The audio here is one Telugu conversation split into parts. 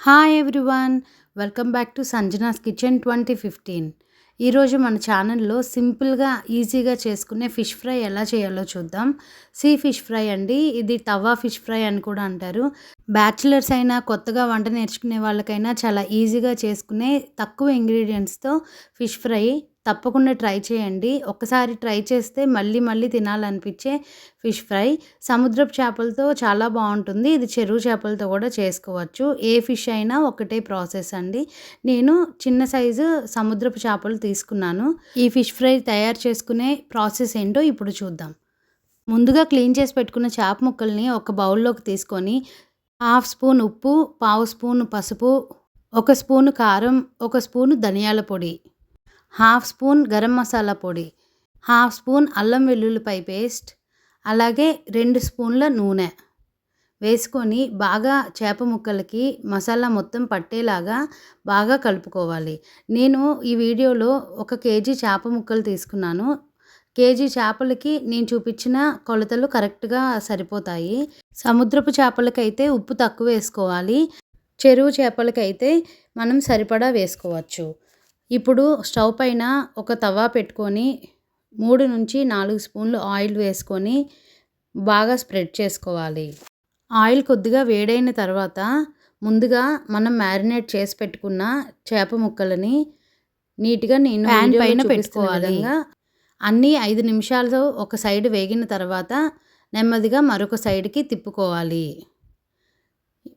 Hi everyone, welcome back to Sanjana's kitchen 2015. ఈరోజు మన ఛానల్లో సింపుల్గా ఈజీగా చేసుకునే ఫిష్ ఫ్రై ఎలా చేయాలో చూద్దాం. ఫిష్ ఫ్రై అండి, ఇది తవా ఫిష్ ఫ్రై అని కూడా అంటారు. బ్యాచిలర్స్ అయినా కొత్తగా వంట నేర్చుకునే వాళ్ళకైనా చాలా ఈజీగా చేసుకునే తక్కువ ఇంగ్రీడియంట్స్తో ఫిష్ ఫ్రై తప్పకుండా ట్రై చేయండి. ఒకసారి ట్రై చేస్తే మళ్ళీ మళ్ళీ తినాలనిపించే ఫిష్ ఫ్రై. సముద్రపు చేపలతో చాలా బాగుంటుంది. ఇది చెరువు చేపలతో కూడా చేసుకోవచ్చు. ఏ ఫిష్ అయినా ఒకటే ప్రాసెస్ అండి. నేను చిన్న సైజు సముద్రపు చేపలు తీసుకున్నాను. ఈ ఫిష్ ఫ్రై తయారు చేసుకునే ప్రాసెస్ ఏంటో ఇప్పుడు చూద్దాం. ముందుగా క్లీన్ చేసి పెట్టుకున్న చేప ముక్కల్ని ఒక బౌల్లోకి తీసుకొని 1/2 స్పూన్ ఉప్పు, 1/2 స్పూన్ పసుపు, 1 స్పూను కారం, 1 స్పూను ధనియాల పొడి, 1/2 స్పూన్ గరం మసాలా పొడి, 1/2 స్పూన్ అల్లం వెల్లుల్లిపాయ పేస్ట్, అలాగే 2 స్పూన్ల నూనె వేసుకొని బాగా చేప ముక్కలకి మసాలా మొత్తం పట్టేలాగా బాగా కలుపుకోవాలి. నేను ఈ వీడియోలో 1 కేజీ చేప ముక్కలు తీసుకున్నాను. కేజీ చేపలకి నేను చూపించిన కొలతలు కరెక్ట్గా సరిపోతాయి. సముద్రపు చేపలకైతే ఉప్పు తక్కువ వేసుకోవాలి. చెరువు చేపలకైతే మనం సరిపడా వేసుకోవచ్చు. ఇప్పుడు స్టవ్ పైన ఒక తవా పెట్టుకొని 3 నుంచి 4 స్పూన్లు ఆయిల్ వేసుకొని బాగా స్ప్రెడ్ చేసుకోవాలి. ఆయిల్ కొద్దిగా వేడైన తర్వాత ముందుగా మనం మ్యారినేట్ చేసి పెట్టుకున్న చేప ముక్కలని నీట్గా నేను ప్యాన్ పైన పెట్టుకోవాలి. అన్నీ 5 నిమిషాలు ఒక సైడ్ వేగిన తర్వాత నెమ్మదిగా మరొక సైడ్కి తిప్పుకోవాలి.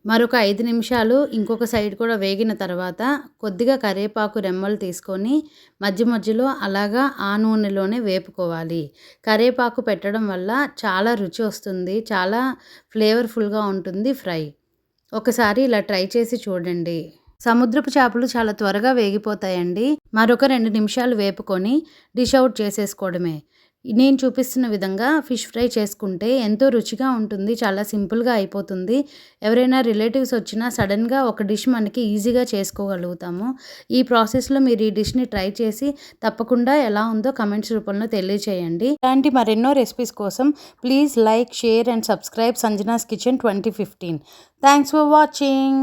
మరొక 5 నిమిషాలు ఇంకొక సైడ్ కూడా వేగిన తర్వాత కొద్దిగా కరివేపాకు రెమ్మలు తీసుకొని మధ్య మధ్యలో అలాగా ఆ నూనెలోనే వేపుకోవాలి. కరివేపాకు పెట్టడం వల్ల చాలా రుచి వస్తుంది, చాలా ఫ్లేవర్ఫుల్గా ఉంటుంది ఫ్రై. ఒకసారి ఇలా ట్రై చేసి చూడండి. సముద్రపు చేపలు చాలా త్వరగా వేగిపోతాయండి. మరొక 2 నిమిషాలు వేపుకొని డిష్ అవుట్ చేసేసుకోవడమే. నేను చూపిస్తున్న విధంగా ఫిష్ ఫ్రై చేసుకుంటే ఎంతో రుచిగా ఉంటుంది. చాలా సింపుల్గా అయిపోతుంది. ఎవరైనా రిలేటివ్స్ వచ్చినా సడన్గా ఒక డిష్ మనకి ఈజీగా చేసుకోగలుగుతాము. ఈ ప్రాసెస్లో మీరు ఈ డిష్ని ట్రై చేసి తప్పకుండా ఎలా ఉందో కమెంట్స్ రూపంలో తెలియచేయండి. ఇలాంటి మరెన్నో రెసిపీస్ కోసం please like, share and subscribe Sanjana's kitchen 2015. Thanks for watching.